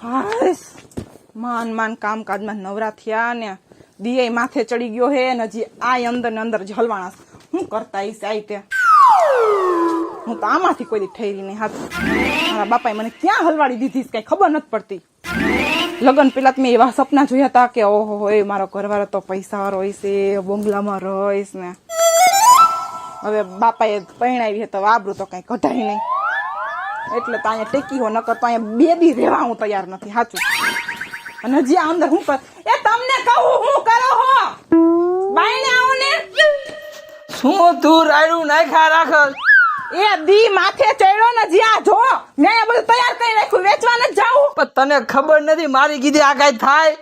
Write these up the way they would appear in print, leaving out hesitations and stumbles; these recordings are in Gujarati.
હાશ માન માન કામકાજમાં નવરા થયા ને દીએ માથે ચડી ગયો હે ને હજી આ અંદર ને અંદર જ હલવાણા હું કરતા હશે આઈ તે હું તો આમાંથી કોઈ દી ઠેરી નહીં હાથ મારા બાપાએ મને ક્યાં હલવાડી દીધી કઈ ખબર નથી પડતી લગન પેલા મેં એવા સપના જોયા હતા કે ઓહો હોય મારો ઘરવાળો તો પૈસા વાળો હશે બંગલામાં રહીશ ને હવે બાપાએ પરણાવી હે તો આબરૂ તો કઈ કઢાય નહીં એટલે તો અહીંયા ટેકી હો નકર તો અહીંયા બે દી રહેવા હું તૈયાર નથી સાચું અને હજી આ અંદર હું કર એ તમને કહું હું કરો હો બાઈને આવો ને શું તું રાયડું નાખ્યા રાખલ એ દી માથે ચડ્યો ને જ્યાં જો મેં આ બધું તૈયાર કરી રાખ્યું વેચવા ન જાઉં પણ તને ખબર નથી મારી કીધી આ કઈ થાય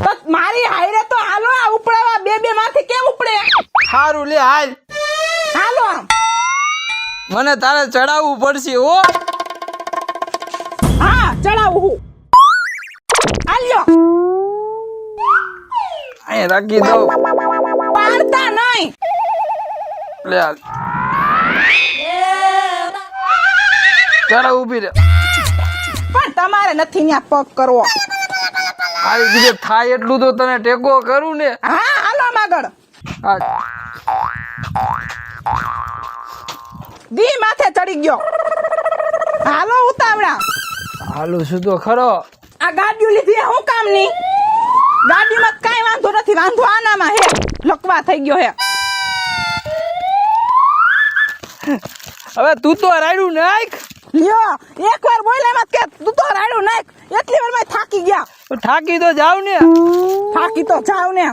તો મારી હાયરે તો હાલો આ ઉપડાવા બે બે માંથી કેમ ઉપડે સારું લે હાલ હાલો આમ મને તારે ચડાવવું પડશે હો હા ચડાવું હું હાલ્યો અહીં રાખી દઉં પાડતા નહીં લે હાલ ચડાવ ઊભી રે પણ તમારે નથી ન્યા પગ કરવો મારી કીધે થાય એટલું તો તને ટેકો કરું ને હા હાલો આમ આગળ હા દી માથે ચડી ગયો હાલો ઉતાવળા હાલું શું તો ખરો આ ગાડીઓ લીધી હું કામની ગાડીમાં કઈ વાંધો નથી વાંધો આનામાં હે લકવા થઈ ગયો હે હવે તું તો રાયડું નાખ લ્યો એકવાર બોલ્યા મત કે તું તો રાડું નાખ એટલી વાર માં થાકી ગયા થાકી તો જાવ ને થાકી તો જાવ ને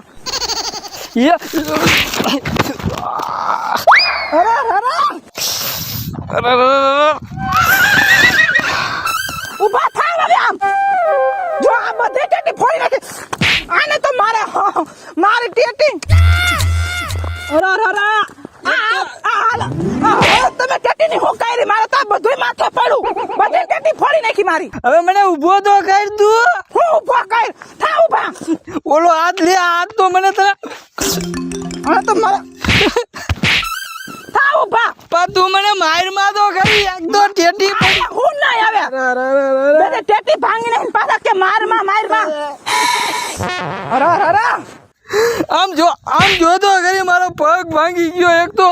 અરે ઉભા થાવ હવે આમ જો આ બધે ટેટી ફોડી નાખી આને તો મારી ટેટી તમે ટેટી ની હોકાઈ રે મારે તો બધુંય માથે પડ્યું બધે ટેટી ફોડી નાખી મારી હવે મને ઊભો તો કર તું હું ઊભો કર થા ઊભા ઓલો હાથ લે હાથ તો મને તને હા તો મારા થા ઊભા પણ તું મને માર માં તો કરી એક તો ટેટી પડી હું ના આવે બધે ટેટી ભાંગી નાખી પાછા કે માર માં અરે આમ જો તો કરી મારો પગ ભાંગી ગયો એક તો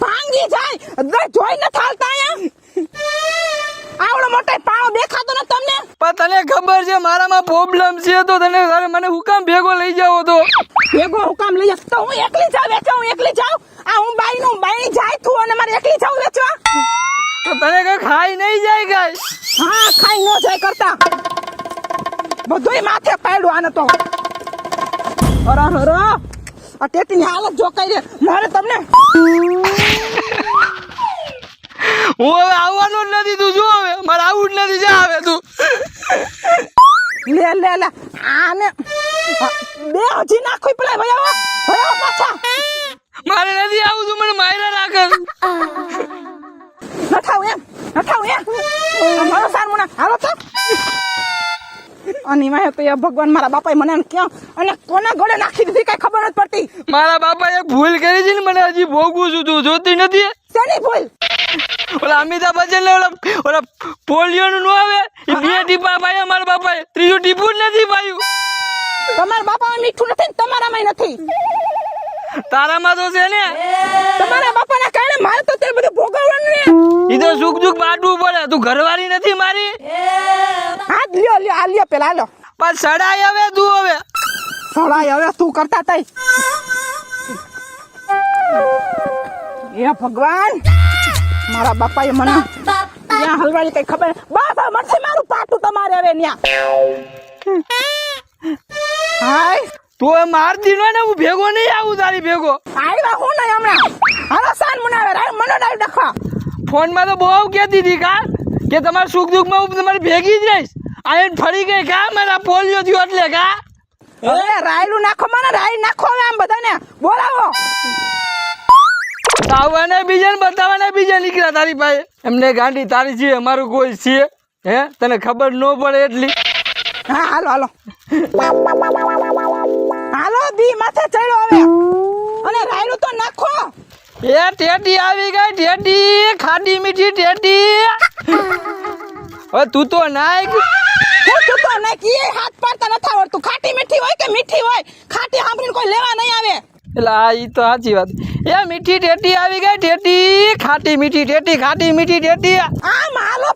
ભાંગી જાય જોઈ ન થાલતા અહીંયા આવડો મોટો પાણો દેખાતો ન તમને પણ તને ખબર છે મારામાં પ્રોબ્લેમ છે તો તને મને હુકામ ભેગો લઈ જાવ તો ભેગો હુકામ લઈ જા તો હું એકલી જાઉં આ હું બાઈ જાય તું અને મારે એકલી જાઉં વેચવા તો તને કઈ ખાઈ નહીં જાય ગાય હા ખાઈ ન જાય કરતા બધુંય માથે પાડ્યું આને તો અરે આ ટેટીની હાલત જો કઈ રે મારે તમને હું હવે આવવાનો જ નથી તું જો હવે મારે આવું જ નથી જા હવે તું લે આને બે હજી નાખોય પેલા ભયા પાછા મારે નથી આવું તું મને માયરા રાખે નખાવ એમ મારો સારમુના હાલો તો અને વાહે તો એ ભગવાન મારા બાપાએ મને ક્યાં અને કોના ગળે નાખી દીધી કઈ ખબર નથી પડતી મારા બાપાએ ભૂલ કરી છે ને મને હજી ભોગવું છું તું જોતી નથી શેની ભૂલ ઓલા અમિતાભ બચ્ચન ને ઓલા પોલિયો નું આવે એ બે ટીપા પાયા મારા બાપાએ ત્રીજું ટીપું જ નથી પાયું તમારા બાપામાં મીઠું નથી ને તમારામાં નથી તારામાં તો છે ને તમારા બાપાના કારણે મારે તો તે બધું ભોગવવાનું ને ઈ તો સુખ દુઃખ બાટવું પડે તું ઘરવાળી નથી મારી હા લ્યો પેલા હાલો પણ સડાઈ હવે તું હવે સડાઈ હવે તું કરતા તઈ એ ભગવાન મારા બાપાએ મને ત્યાં હલવાડી કઈ ખબર બસ મળશે મારું પાટું તમારે હવે ન્યા હાય તું હવે મારતી ને હું ભેગો નહીં આવું તારી ભેગો આવ્યા હું નહીં હમણાં હાલો સાન મુનાવે મને ડાઈ ડખવા ફોનમાં તો બહુ કહેતી હતી કા કે તમારે સુખ દુઃખમાં હું તમારી ભેગી જ રહીશ આયન ફરી ગઈ કા મારા પોલિયો થયો એટલે કા હવે રાયલું નાખો મને રાય નાખો હવે આમ બધાને બોલાવો આવવાને બીજા ને બતાવવાને બીજા નીકળ્યા તારી પાસે એમને ગાંડી તારી છે અમારું કોઈ છે હે તને ખબર ન પડે એટલી હા હાલો દી માથે ચડ્યો હવે અને રાયલું તો નાખો એ ટેટી આવી ગઈ ટેટી ખાટી મીઠી ટેટી હવે તું તો નાખ તું તો ના કી હાથ પાડતા નથી આવડતું. ખાટી મીઠી હોય કે મીઠી હોય, ખાટી સાંભળીને કોઈ લેવા નહીં આવે. એટલે આ ઈ તો સાચી વાત. એ મીઠી ટેટી આવી ગઈ, ટેટી ખાટી મીઠી ટેટી, ખાટી મીઠી ટેટી. આમ હાલો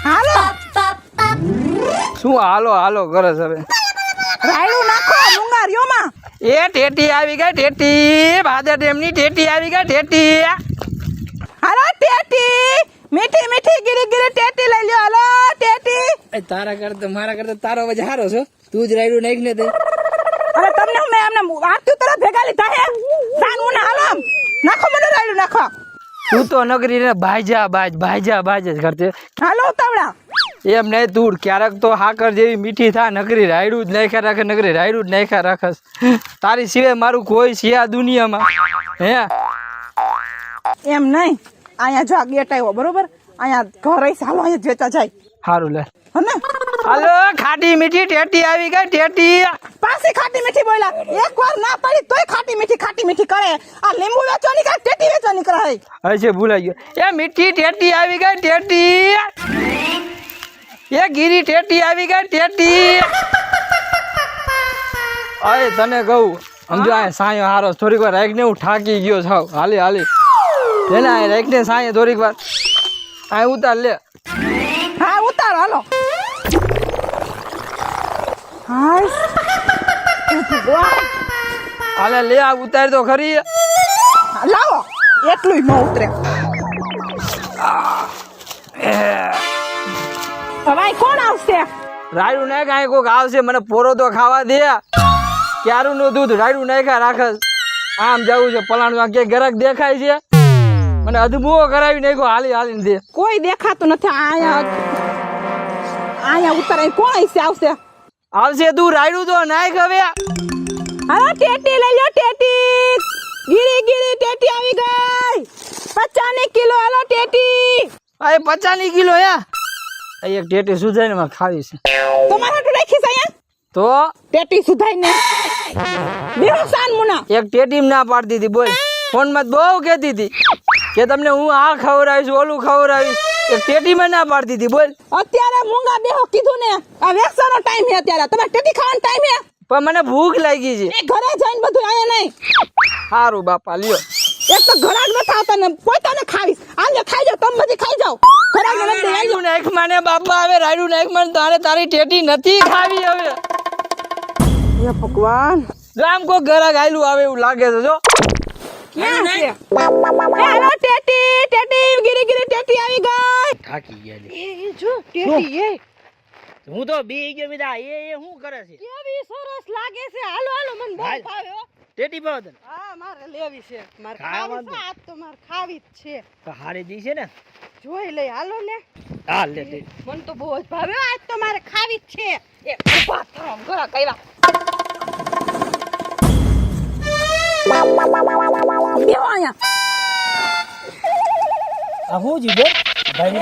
હાલો. શું હાલો હાલો કરે છે હવે? રાયડું નાખો મુંગારીઓમાં. એ ટેટી આવી ગઈ, ટેટી ભાદર ડેમની ટેટી આવી ગઈ, ટેટી. હાલો ટેટી, મીઠી મીઠી ગીરી ગીરી ટેટી લઈ લ્યો. હાલો ટેટી. તારા કરતા મારા કરતા તારો અવાજ સારો છો. તું જ રાયડું નાખ ને તે. અરે તમને હું એમને આરતી તરફ ભેગા લીધા હે. સાનું ને હાલો નાખો, મને રાયડું નાખો. તું તો નગરી ને ભાઈજા બાજ જ કરતે. હાલો ઉતાવળા. એમ નહીં, તું ક્યારેક તો હાકર જેવી મીઠી થા, નગરી રાયડું જ નાખ્યા રાખે, નગરી રાયડું જ નાખ્યા રાખસ. તારી સિવાય મારું કોઈ છે આ દુનિયામાં? હે એમ નહીં, અહીંયા જો આ ગેટ આવ્યો બરોબર, અહીંયા ઘર રહી હાલો અહીંયા વેચા જાય. સારું લે. હને હાલો ખાટી મીઠી ટેટી આવી ગઈ, ટેટી. પાછી ખાટી મીઠી બોલા. એકવાર ના પડી તોય ખાટી મીઠી કરે. આ લીંબુ વેચવાની કે ટેટી વેચવાની કરે? હશે ભૂલાઈ ગયો. એ મીઠી ટેટી આવી ગઈ, ટેટી. એ ગીરી ટેટી આવી ગઈ, ટેટી. અરે તને કહું, સમજો આ સાયો હારો થોડીક વાર રાખને, હું થાકી ગયો છાવ. હાલી એના રાખને સાય થોડીક વાર. આ ઉતાર લે. હા ઉતાર હાલો. હાય એ ભગવાન. હાલે લે, આ ઉતાર તો ખરી. લાવો એટલું ન ઉતરે. હવે કોણ આવશે? રાયડું નાખ, આ કોક આવશે. મને પોરો તો ખાવા દે. ક્યારું નું દૂધ રાયડું નાખ્યા રાખસ. આમ જવું છે પલાણું, આ કે ગરક દેખાય છે. મને અધબુઓ કરાવી નાખ્યો હાલીને દે. કોઈ દેખાતું નથી. અહીંયા ઉતરે કોણ આવશે? આવશે તું રાયડું તો નાખ હવે. હાલો ટેટી લઈ લો, ટેટી. ગીરી ટેટી આવી ગઈ. 50 કિલો. હાલો ટેટી. આ 50 કિલો હે. એક ટેટી સુધાઈ ને ખાવી છે. તમારે હાટું રાખી છે અહીંયા તો ટેટી સુધાઈ ને બેહો સાન મુના. એક ટેટી ના પાડતી હતી. બોલ, ફોન માં બહુ કહેતી હતી કે તમને હું આ ખવડાવીશ, ઓલું ખવડાવીશ. એક ટેટી માં ના પાડતી હતી. બોલ, અત્યારે મૂંગા બેહો કીધું ને. આ વેક્સાનો ટાઈમ છે અત્યારે. તમે ટેટી ખાવાનો ટાઈમ છે. પણ મને ભૂખ લાગી છે. એ ઘરે જઈને બધું આયા નહીં. સારું બાપા લ્યો. એક તો ઘરાક નથી આવતા ને પોતાને ખાવીશ. આલે ખાઈ જાવ, તમે બધી ખાઈ જાવ. ઘરાક ને નથી રાયડું નાખ મને બાપા. હવે રાયડું નાખ મને. તારી ટેટી નથી ખાવી હવે. હે ભગવાન. ગામ કો ગરાક આયલું આવે એવું લાગે છે. જો ક્યાં છે? હેલો ટેટી ગીરી ટેટી આવી ગઈ. થાકી ગયા. એ જો ટેટી એ હું તો બી ગયો બીજા. એ શું કરે છે? કેવી સરસ લાગે છે. હાલો મને બહુ ભાવે હો. ટેટી પાવ તને. હા મારે લેવી છે. મારે ખાવાનું ખાવી છે. આજ તો મારે ખાવી જ છે. તો હારી દી છે ને. જોઈ લઈ હાલો ને. હા લે લે. મને તો બહુ જ ભાવે હો. આજ તો મારે ખાવી જ છે. એ ઉભા થાવ ઘરા કઈવા. બેહો અહીંયા. આ હું જી બોલ ભાઈ.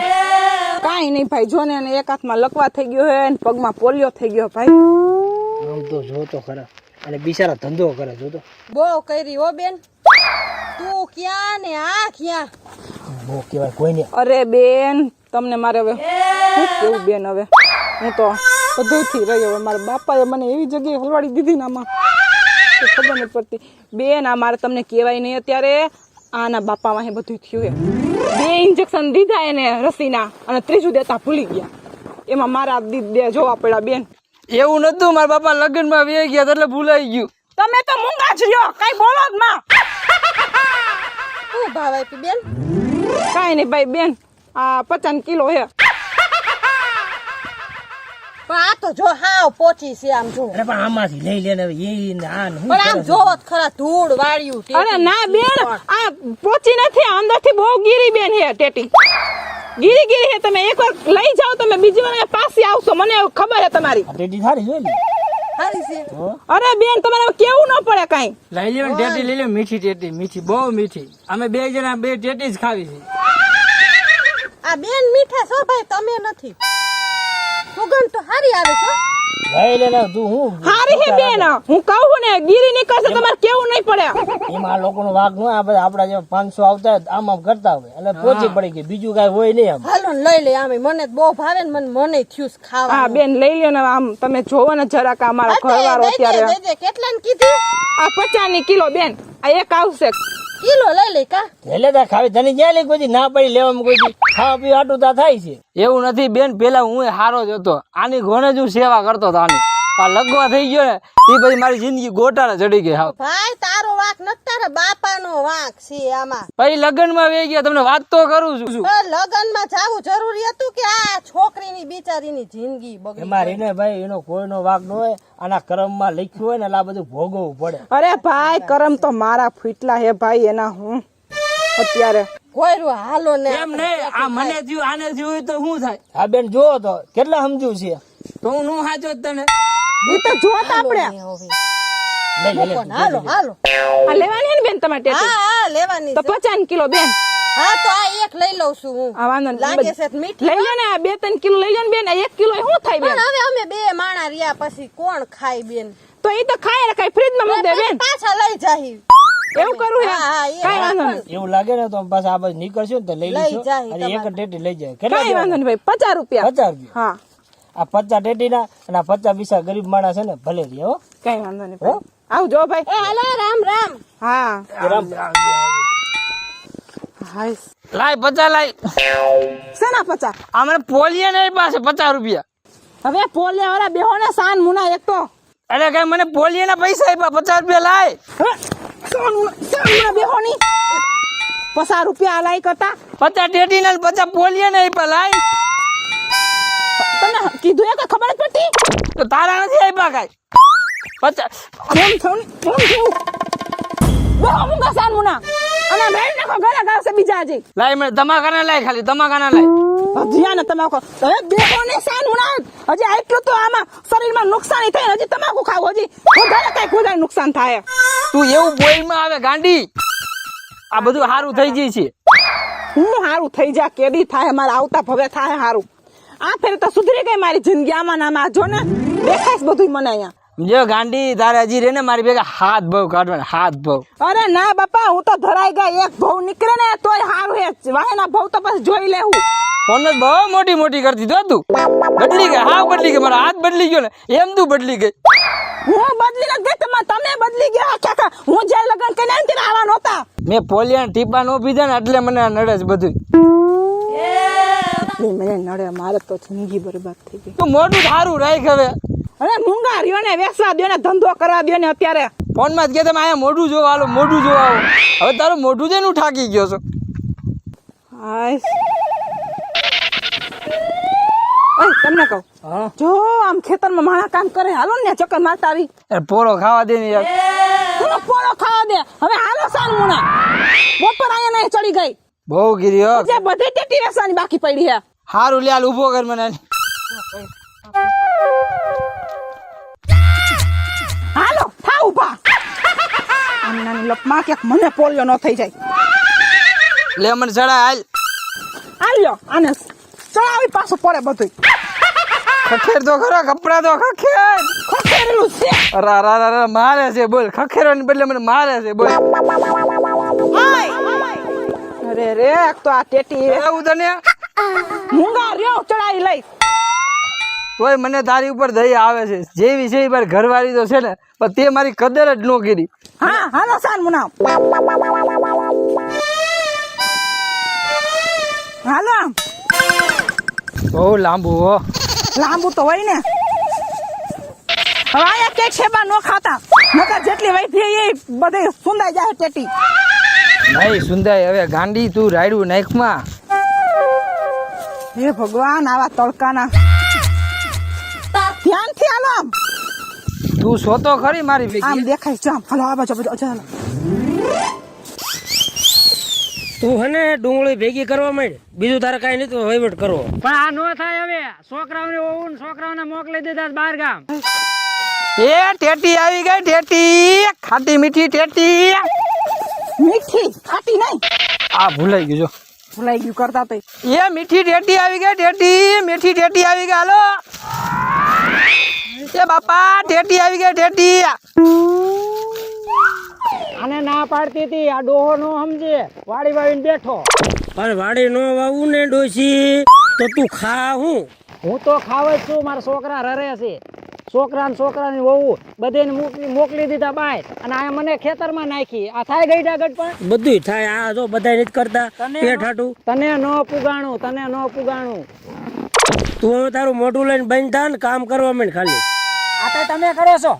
કાઈ નહીં ભાઈ. જો ને એને એક હાથમાં લકવા થઈ ગયો હે અને પગમાં પોલિયો થઈ ગયો ભાઈ. આમ તો જો તો ખરા. અને બિચારા ધંધો કરે. જો તો બહુ કરી હો બેન. તું ક્યાં ને આ ક્યાં? બહુ કહેવાય કોઈને. અરે બેન તમને મારે હવે શું કેવું બેન. હવે હું તો બધુંથી રહ્યો. હવે મારા બાપાએ મને એવી જગ્યાએ હલવાડી દીધી ને આમાં કે ખબર નથી પડતી બેન. આ મારે તમને કહેવાય નહીં અત્યારે. આના બાપામાં એ બધું થયું હે. 2 ઇન્જેક્શન દીધા એને રસીના અને ત્રીજું દેતા ભૂલી ગયા. એમાં મારા બે જોવા પડ્યા બેન. એવું નતું. મારા બાપા લગ્નમાં વે ગયા એટલે ભૂલાઈ ગયું. તમે તો મૂંગા જ રહ્યો. કઈ બોલો જ માં. શું ભાવ આપી બેન? કાઈ નહીં ભાઈ બેન. આ 50 કિલો હે. પણ આ તો જો હાવ પોચી છે આમ જો. અરે પણ આમાંથી લઈ લે હવે. એ ના પણ આમ જોવો ખરા ધૂળ વાળ્યું. અરે ના બેન આ પોચી નથી. અંદરથી બહુ ગીરી બેન હે ટેટી. ગીરી હે. તમે એકવાર લઈ જાઓ તમે બીજી વાર પાછી આવશો. મને ખબર હે તમારી. ટેટી સારી જોઈ લે. સારી છે. અરે બેન તમારે કેવું ન પડે કાઈ. લઈ લે ટેટી લઈ લે. મીઠી ટેટી. મીઠી બહુ મીઠી. અમે 2 જણા 2 ટેટી જ ખાવી છે. આ બેન મીઠા છો ભાઈ તમે નથી. સુગંધ તો સારી આવે છે. લઈ લે ને તું હું હારી હે બેન હું કહું ને ગીરી નીકળશે તમારે કેવું નહીં પડે એમાં આ લોકોનો વાઘ ન હોય. આ બધા આપડા જેવા 500 આવતા હોય, આમ આમ કરતા હોય એટલે પોચી પડી ગઈ, બીજું કઈ હોય નહીં. આમ હાલો ને લઈ લે આમે મને તો બહુ ભાવે ને મને થયું છે હા ખાવાનું બેન લઈ લ્યો ને આમ તમે જોવો ને જરાક આ મારો ઘરવાળો અત્યારે કેટલા ને કીધું આ 50 કિલો બેન આ એક આવશે કિલો લઈ લે કા એટલે તા ખાવી તને જ્યાં લઈ કોઈ દી ના પડી લેવામાં કોઈ દી ખાવા પીવા આટલું તા થાય છે. એવું નથી બેન, પેલા હું હારો જ હતો, આની ઘોડે જ હું સેવા કરતો હતો આની. આ લગવા થઈ ગયો ને એ પછી મારી જિંદગી ગોટાળે ચડી ગઈ. હા ભાઈ તારો વાંક નથી તારા બાપાનો વાંક છે આમાં પછી લગ્નમાં વહી ગયા, તમને વાત તો કરું છું. લગનમાં જાવું જરૂરી હતું કે આ છોકરીની બિચારીની જિંદગી બગડી એમાં રીને ભાઈ એનો કોઈનો વાગ ન હોય, આના કર્મમાં લખ્યું હોય ને એટલે આ બધું ભોગવવું પડે. અરે ભાઈ કરમ તો મારા ફૂટલા હે ભાઈ એના હું અત્યારે કોયરું હાલો ને એમ નહીં, આ મને થયું આને થયું તો શું થાય? હા બેન જોવો તો કેટલા સમજ્યું છે. તો હું નું સાચો જ તને. એ તો જોત આપણે લઈ લે, લે હાલો હાલો આ લેવાની હે ને બેન તમારે ટેટી? હા હા લેવાની તો છે. 50 કિલો બેન હા તો આ એક લઈ લઉં છું હું આ વાંધો નહીં. લાગે છે તો મીઠી લઈ લો ને આ 2-3 કિલો લઈ લો ને બેન આ 1 કિલો શું થાય બેન? પણ હવે અમે બે માણા રહ્યા પછી કોણ ખાય બેન તો એ તો ખાય ને ખાય ફ્રીજ માં મૂકી દે બેન પાછા લઈ જાહી એવું કરવું હે હા, હા, એ કઈ વાંધો નહીં એવું લાગે ને તો પાછા આ બાજુ નીકળશું ને તો લઈ લઈશું. જાય અને એક જ ટેટી લઈ જાય. કઈ કેટલા વાંધો નહીં ભાઈ 50 રૂપિયા 50 રૂપિયા. હા આ 50 ટેટી ના અને આ 50 પૈસા ગરીબ માણસ છે ને ભલે રે હો. કઈ વાંધો નહીં ભાઈ આવજો ભાઈ એ હાલો રામ રામ હા રામ. હાય લાય 50 લાય. શેના 50 આ મને પોલિયા નહીં પાસે 50 રૂપિયા. હવે પોલે વાળા બેહો ને સાન મુના એક તો અરે કઈ મને પોલિયા ના પૈસા આપ્યા 50 રૂપિયા લાય. સાન મુના બેહો ની 50 રૂપિયા લાઈ કરતા 50 ટેટી ના 50 પોલિયા ના આપ્યા લાય. તને કીધું એ કે ખબર જ પડતી તો તારા નથી આપ્યા કઈ 50. કેમ થયું બેહો મુંગા સાન મુના અને મેળ નાખો ઘરે ગાવશે બીજા હજી લાય મને તમાકાના લાય, ખાલી તમાકાના લાય. હજી ને તમાકુ હવે બેહો ને સાન મુના હજી આટલું તો આમાં શરીરમાં નુકસાની થાય હજી તમાકુ ખાવ હજી વધારે કઈ વધારે નુકસાન થાય તું એવું બોલમાં આવે ગાંડી. આ બધું સારું થઈ ગઈ છે. હું હારું થઈ જા કેદી થાય મારા આવતા ભવે થાય હારું આ ફેર તો સુધરી ગઈ મારી જિંદગી આમાં ને આમાં જો ને દેખાય છે બધું મને અહીંયા જો ગાંડી તારે હજી રે ને મારી ભેગા હાથ ભાવ કાઢવાના, હાથ ભાવ. અરે ના બાપા હું તો ધરાઈ ગઈ એક ભવ નીકળે ને તોય હારું હે વાહેના ભવ તો પછી જોઈ લેવું ફોન બહુ મોટી મોટી કરતી તો તું બદલી ગઈ, હા બદલી ગઈ, મારો હાથ બદલી ગયો ને એમ તું બદલી ગઈ. હું બદલી ન ગઈ તમે બદલી ગયા કાકા હું જે લગન કરીને આવી ત્યારે આવા નહોતા મેં પોલિયા ટીપા નો પીધા ને એટલે મને આ નડે છે બધું. મને નડે મારે તો જિંદગી બરબાદ થઈ ગઈ તું મોઢું સારું રાખ હવે. અરે મૂંગા રહ્યો ને વેસવા દો ને ધંધો કરવા દો ને અત્યારે ફોન માં જ કે તમે અહીંયા મોઢું જોવા આલો, મોઢું જોવા આવો. હવે તારું મોઢું છે ને હું થાકી ગયો છું. હાય ઓય તમને કહું હા જો આમ ખેતરમાં માણા કામ કરે હાલો ને ચક્કર મારતા આવી યાર પોરો ખાવા દે ને યાર. હું પોળો ખાવા દે હવે હાલો સાન મુના બપોર અહીંયા નહીં ચડી ગઈ બહુ ગીરી હો. જે બધી ટેટી વેસવાની બાકી પડી હે હારું લે હાલ ઉભો કર મને. હાલો થા ઉભા આમ નાની લપમાં કે મને પોલિયો ન થઈ જાય લે મને ચડાય હાલ. હાલ્યો આને ચડાવી પાછો પડે બધું ખખેર તો ખરો, કપડા તો ખખેર. ખસેરેલું છે અરે અરે અરે મારે છે બોલ, ખખેરવાની બદલે મને મારે છે બોલ. અરે રે એક તો આ ટેટી આવું તને મૂંગા રહ્યો ચડાવી લઈ તોય મને તારી ઉપર દયા આવે છે. જેવી છે એ મારી ઘરવાળી તો છે ને પણ તે મારી કદર જ ન કરી. હા હાલો સાન મુના હાલો આમ બહુ લાંબુ હો. લાંબુ તો હોય ને હવે આયા કેક સેબા નો ખાતા નકર જેટલી વૈધી એ બધે સુંદાઈ જાય ટેટી નહીં સુંદાય હવે ગાંડી તું રાયડું નાખમાં. હે ભગવાન આવા તડકાના ધ્યાનથી હાલો આમ તું સોતો ખરી મારી આમ ભેગી. દેખાય છે આમ હાલો આ બાજુ ચાલો તું હે ને ડુંગળી ભેગી કરવા માંડ, બીજું તારે કઈ નહીં તો વહીવટ કરવો. પણ આ નો થાય હવે છોકરાઓને ઓવું છોકરાઓને મોકલી દીધા છે બહાર ગામ. એ ટેટી આવી ગઈ, ટેટી ખાટી મીઠી ટેટી. મીઠી ખાટી નહીં આ ભૂલાઈ ગયું જો. ભૂલાઈ ગયું કરતા તો એ મીઠી ટેટી આવી ગઈ, ટેટી મીઠી ટેટી આવી ગઈ. હાલો એ બાપા ટેટી આવી ગઈ ટેટી. આને ના પાડતી હતી આ ડોહો નો સમજે વાડી વાવીને બેઠો. પણ વાડી નો વાવું ને ડોશી તો તું ખા હું હું તો ખાવ જ છું. મારા છોકરા રરે છે. છોકરાની વહુ બધેને મોકલી દીધા બહાર અને આ મને ખેતરમાં નાખી. આ થાય ગઈડા ગટ પણ બધું થાય. આ જો બધા નથી કરતા પેટ હાટું. તને ન પુગાણું તું હવે તારું મોઢું લઈને બંધ થા ને કામ કરવા માંડ ખાલી. આ તો તમે કરો છો.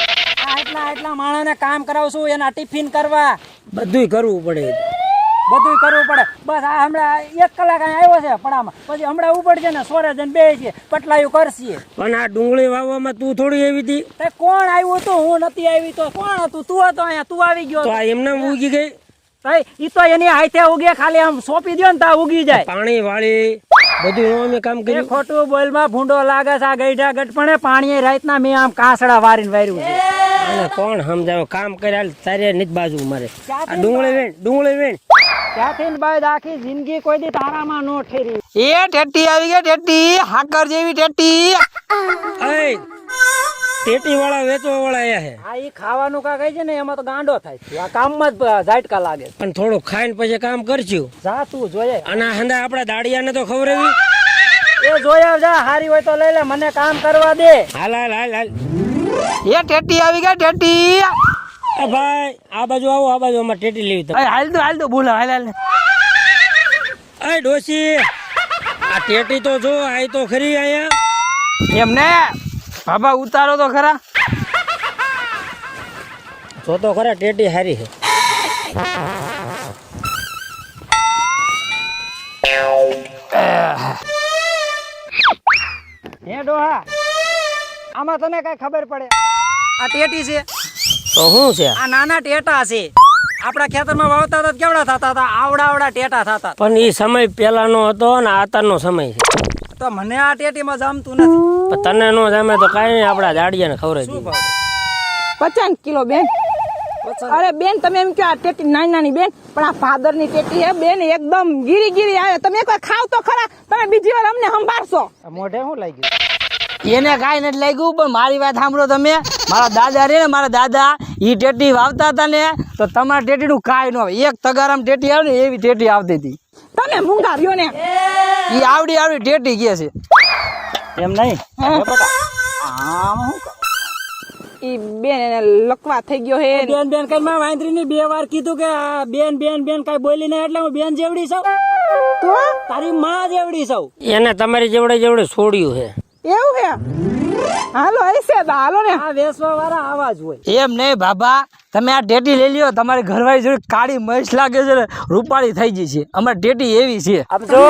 આ એટલા માણસને કામ કરાવશું એના ટિફિન કરવા બધું કરવું પડે. બધું કરવું પડે. બસ આ હમણાં 1 કલાક અહીં આવ્યો છે પડામાં પછી હમણાં ઉપડશે ને સોરે જઈને બે છે પટલાયું કરશે. પણ આ ડુંગળી વાવવામાં તું થોડી એવી હતી. તે કોણ આવ્યું હતું? હું નથી આવી તો કોણ હતું? તું હતો અહીંયા. તું આવી ગયો તો આ એમને ઉગી ગઈ. ઈ તો એની હાથે ઉગે. ખાલી આમ સોંપી દો ને તા ઉગી જાય. પાણી વાળી બધું અમે કામ એ કર્યું. ખોટું બોલમાં ભૂંડો લાગે છે. આ ગઈઢા ગટપણે પાણી રાતના મેં આમ કાસડા વારીને વાર્યું છે. અને કોણ સમજાવે કામ કર્યા તારે નથી બાજુ મારે. આ ડુંગળી વેણ ત્યાંથી ને બાદ આખી જિંદગી કોઈ દી તારામાં નો ઠેરી. એ ટેટી આવી ગઈ ટેટી. હાકર જેવી ટેટી. ટેટી વાળા વેચવા વાળા આયા હે. આ ઈ ખાવાનું કા કહે છે ને એમાં તો ગાંડો થાય છે. આ કામમાં જ ઝાટકા લાગે. પણ થોડું ખાઈને પછી કામ કરશું. જા તું જોઈએ. અને આ હંદા આપડા દાડિયાને તો ખવડાવી. એ જોયા જા. હારી હોય તો લઈ લે. મને કામ કરવા દે. હાલ હાલ હાલ હાલ. એ ટેટી આવી ગઈ ટેટી. એ ભાઈ આ બાજુ આવો. આ બાજુ અમારે ટેટી લેવી તો. હાલ તો બોલો હાલ. અય ડોશી આ ટેટી તો જો આય તો ખરી આયા. એમ ને બાબા ઉતારો તો ખરા. જો તો ખરા ટેટી હારી છે. હે ડોહા આમાં તને કઈ ખબર પડે? આ ટેટી છે. તો શું છે? આ નાના ટેટા છે. આપણા ખેતરમાં વાવતા હતા કેવડા થતા હતા? આવડા ટેટા થતા. પણ એ સમય પેલાનો હતો ને આતાનો સમય છે. તો મને આ ટેટીમાં જમતું નથી. પણ તને નો જમે તો કાંઈ નહીં. આપડા દાડિયાને ખવડાવી શું દઈએ. ભાવ? 50 કિલો બેન. અરે બેન તમે એમ કહો આ ટેટી નાની બેન પણ આ ભાદરની ટેટી હે બેન એકદમ ગીરી આવે. તમે એકવાર ખાવ તો ખરા. તમે બીજી વાર અમને સંભાળશો. આ મોઢે શું લાગ્યું? એને કાંઈ નથી લાગ્યું. પણ મારી વાત સાંભળો તમે. મારા દાદા રે ને મારા દાદા ઈ ટેટી વાવતા હતા ને તો તમારા ટેટીનું કાંઈ ન આવે. એક તગારામ ટેટી આવે ને એવી ટેટી આવતી હતી. તમે મૂંગા રહ્યો ને. ઈ આવડી ટેટી કે છે. એમ નહીં. ઈ બેન એને લકવા થઈ ગયો હે. બેન કઈ માં વાંદરીની 2 વાર કીધું કે આ બેન કઈ બોલી નહીં એટલે હું બેન જેવડી છું. તો તારી માં જેવડી છું. એને તમારી જેવડે છોડ્યું છે. એવું હે. હાલો હશે તો હાલો ને. આ વેસવા વાળા આવા જ હોય. એમ નહીં બાબા તમે આ ટેટી લઈ લ્યો. તમારી ઘરવાળી જોડે કાળી મહેશ લાગે છે ને રૂપાળી થઈ ગઈ છે. અમારી ટેટી એવી છે. આમ જો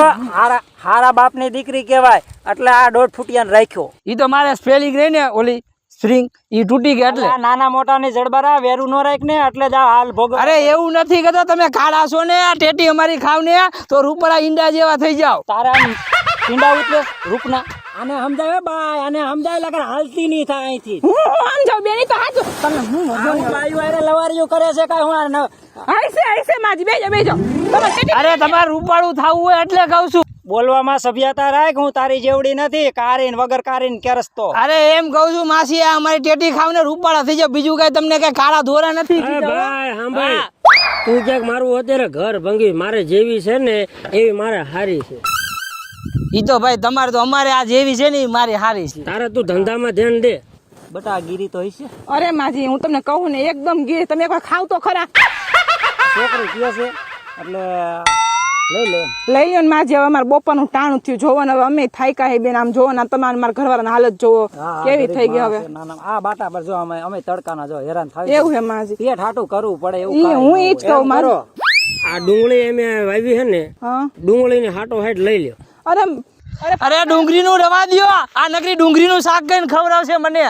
હારા બાપની દીકરી કહેવાય એટલે આ 1.5 ફૂટિયાને રાખ્યો. ઈ તો મારે સ્પેલિંગ રહી ને ઓલી સ્પ્રિંગ ઈ તૂટી ગઈ એટલે. આ નાના મોટાની જડબારા વેરું નો રાખ ને એટલે જ આ હાલ ભોગ. અરે એવું નથી કહેતો. તમે કાળા છો ને આ ટેટી અમારી ખાવ ને તો રૂપાળા ઈંડા જેવા થઈ જાવ. તારા ઈંડા ઉતરે રૂપના. આને સમજાવે બાય. આને સમજાવે લગર હાલતી નહીં થાય અહીંથી. હું સમજાવ બેન ઈ તો હાચું. તમે હું બાયું આરે લવારીઓ કરે છે કઈ હું હશે માજી બેજો તમે ટેટી. અરે તમારે રૂપાળું થવું હોય એટલે કહું છું. બોલવામાં સભ્યતા રાખ. હું તારી જેવડી નથી. કારીન વગર કારીન કેરસતો. અરે એમ કહું છું માસી આ અમારી ટેટી ખાવ ને રૂપાળા થઈ જાવ. બીજું કઈ તમને કઈ કાળા ધોરા નથી. ભાઈ સાંભળ તું ક્યાંક મારું અત્યારે ઘર ભંગી. મારે જેવી છે ને એવી મારે હારી છે. ઈ તો ભાઈ તમારે તો અમારે આ જેવી છે ને ઈ મારી હારી છે. તારે તું ધંધામાં ધ્યાન દે. બટા ગીરી તો હશે. અરે માજી હું તમને કહું ને એકદમ ગીરી. તમે એકવાર ખાવ તો ખરા. છોકરી કહે છે એટલે લઈ લે. લઈ લ્યો ને માજી. હવે અમારે બપોરનું ટાણું થયું. જોવો ને હવે અમે થાયકા હે બેન. આમ જોવો ને તમારે મારા ઘરવાળાની હાલત જોવો કેવી થઈ ગઈ હવે. આ બાટા પર જો અમે તડકાના જો હેરાન થાય. એવું હે માજી. પેટ હાટું કરવું પડે એવું. હું ઈ જ કહું મારો. આ ડુંગળી અમે વાવી છે ને હા ડુંગળીની હાટો હાટ લઈ લ્યો. અરે અરે ડુંગળીનું રવા દ્યો. આ નકરી ડુંગળીનું શાક કઈને ખવડાવશે મને.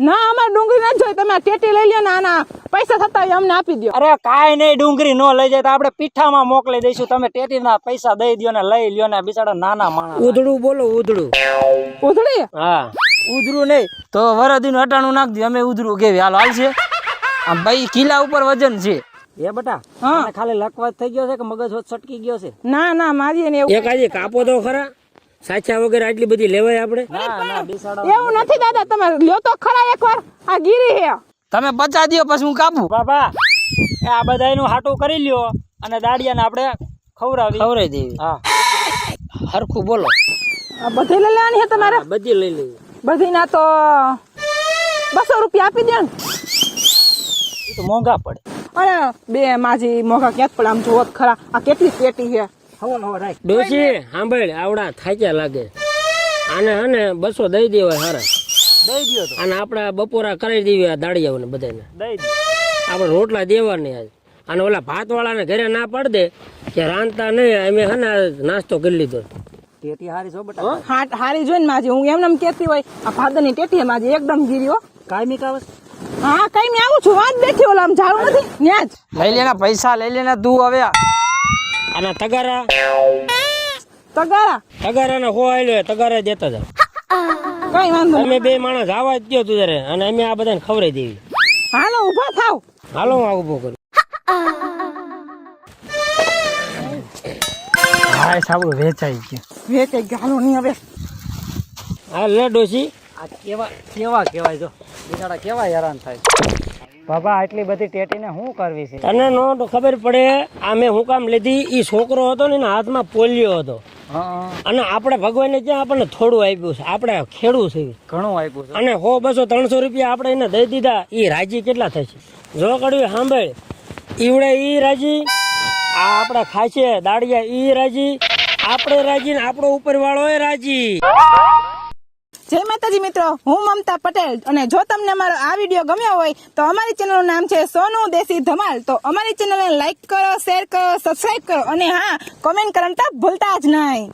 ના અમારે ડુંગળી નથી જોઈ. તમે ટેટી લઈ લ્યો ને આના પૈસા થતા હોય અમને આપી દો. અરે કાઈ નહીં. ડુંગળી નો લઈ જાય તો આપણે પીઠામાં મોકલી દઈશું. તમે ટેટીના પૈસા દઈ દો ને લઈ લ્યો ને. બિચારા નાના માણસ. ઉધડું બોલો ઉધડું. ઉધડી હા ઉધરું નહીં તો વરદીનું અટાણું નાખ દે. અમે ઉધરું કેવી હાલ છે. આમ ભાઈ કિલ્લા ઉપર વજન છે. એ બટા ખાલી લકવાજ થઈ ગયો છે કે મગજ હોત છટકી ગયો છે? ના મારી એને એવું. એક આજે કાપો તો ખરા. સાચા વગર આટલી બધી લેવાય આપણે? એવું નથી દાદા, તમે લ્યો તો ખરા એકવાર. આ ગીરી હે. તમે 50 દ્યો પછી હું કાપું. બાપા એ આ બધા એનું હાટું કરી લ્યો અને દાડિયાને આપણે ખવડાવી દેવી. હા હરખું બોલો. આ બધી લઈ લેવાની હે તમારે? બધી લઈ લેવી. બધી ના તો 200 રૂપિયા આપી દે ને. એ તો મોંઘા પડે. અને બે માજી મોઘા ક્યાં પડે? આમ જોવો તો ખરા, આ કેટલી પેટી છે. હવો રાખ. ડોશી સાંભળ, આવડા થાક્યા લાગે. આને હને 200 દઈ દેવાય હારા. દઈ દ્યો તો. અને આપણે બપોરા કરાવી દેવી આ દાડિયાઓને બધાને. દઈ દો. આપણે રોટલા દેવાની આજ. અને ઓલા ભાત વાળાને ઘરે ના પાડ દે કે રાંધતા નહીં, અમે હે ને નાસ્તો કરી લીધો. ટેટી હારી છો બટા. હારી જોઈને માજી હું એમને કેતી હોય આ ભાદરની ટેટી હે માજી એકદમ ગીરી હો. કાયમી કાવસ. હા કઈ મેં આવું છું, વાત બેઠી ઓલા આમ ઝાડું નથી ન્યા જ. લઈ લેના પૈસા, લઈ લેના તું હવે. અને તગારા તગારા તગારાને હો આલ્યો, તગારા દેતા જાવ. કઈ વાંધો નહીં. અમે બે માણસ આવા જ દો તું તારે, અને અમે આ બધાને ખવડાવી દેવી. હાલો ઊભા થાવ. હાલો હું આ ઉભો કરું. હા સાબુ વેચાઈ ગયું. વેચે ગાલો નહીં હવે. હા લે ડોશી. આ કેવા કહેવાય જો બિચારા કેવા હેરાન થાય. બાબા આટલી બધી ટેટીને શું કરવી છે? તને નો તો ખબર પડે આ મેં હું કામ લીધી? ઈ છોકરો હતો ને એના હાથમાં પોલિયો હતો, હા અને આપણે ભગવાને ત્યાં આપણને થોડું આપ્યું છે, આપણે ખેડૂત છે. ઘણું આપ્યું છે. અને 100, 200, 300 રૂપિયા આપણે એને દઈ દીધા. ઈ રાજી કેટલા થશે? જો કડવી સાંભળ, ઈવડે ઈ રાજી, આ આપણા ખાશે દાડિયા ઈ રાજી, આપણે રાજી ને આપણો ઉપર વાળો એ રાજી. જય માતાજી મિત્રો, હું મમતા પટેલ, અને જો તમને અમારો આ વિડીયો ગમ્યો હોય તો અમારી ચેનલનું નામ છે સોનું દેશી ધમાલ. તો અમારી ચેનલને લાઈક કરો, શેર કરો, સબસ્ક્રાઇબ કરો, અને હા કોમેન્ટ કરતા ભૂલતા જ નહીં.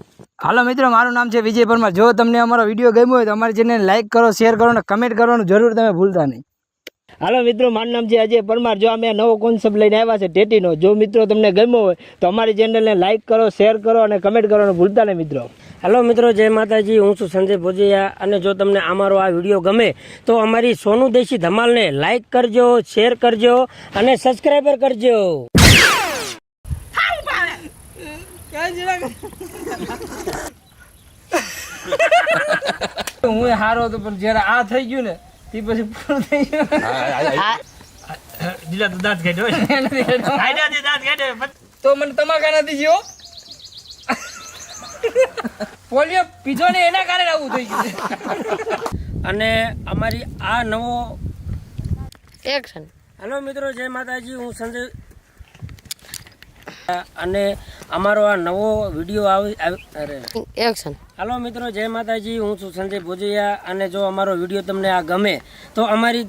હાલો મિત્રો, મારું નામ છે વિજય પરમાર. જો તમને અમારો વિડીયો ગમ્યો હોય તો અમારી ચેનલને લાઈક કરો, શેર કરો અને કમેન્ટ કરવાનું જરૂર તમે ભૂલતા નહીં. હાલો મિત્રો, મારું નામ છે અજય પરમાર. જો અમે નવો કોન્સેપ્ટ લઈને આવ્યા છે ટેટીનો. જો મિત્રો તમને ગમ્યો હોય તો અમારી ચેનલને લાઈક કરો, શેર કરો અને કમેન્ટ કરવાનું ભૂલતા નહીં મિત્રો. હેલો મિત્રો, જય માતાજી. હું છું સંજય ભોજિયા, અને જો તમને અમારો આ વિડીયો ગમે તો અમારી સોનું દેશી ધમાલને લાઈક કરજો, શેર કરજો અને સબસ્ક્રાઈબર કરજો. હું હારો હતો પણ જયારે આ થઈ ગયું ને તે પછી પૂરું થઈ ગયું. દીદા તો દાંત કાઢ્યો. તો મને તમાકા નથી જ્યો. પોલિયો પીધો ને એના કારણે આવું થઈ ગયું. અને અમારી આ નવો એક્શન. હેલો મિત્રો, જય માતાજી. હું સંજય, અને અમારો આ નવો વિડીયો અરે એક્શન. હાલો મિત્રો, જય માતાજી. હું છું સંજય ભોજિયા, અને જો અમારો વિડીયો તમને આ ગમે તો અમારી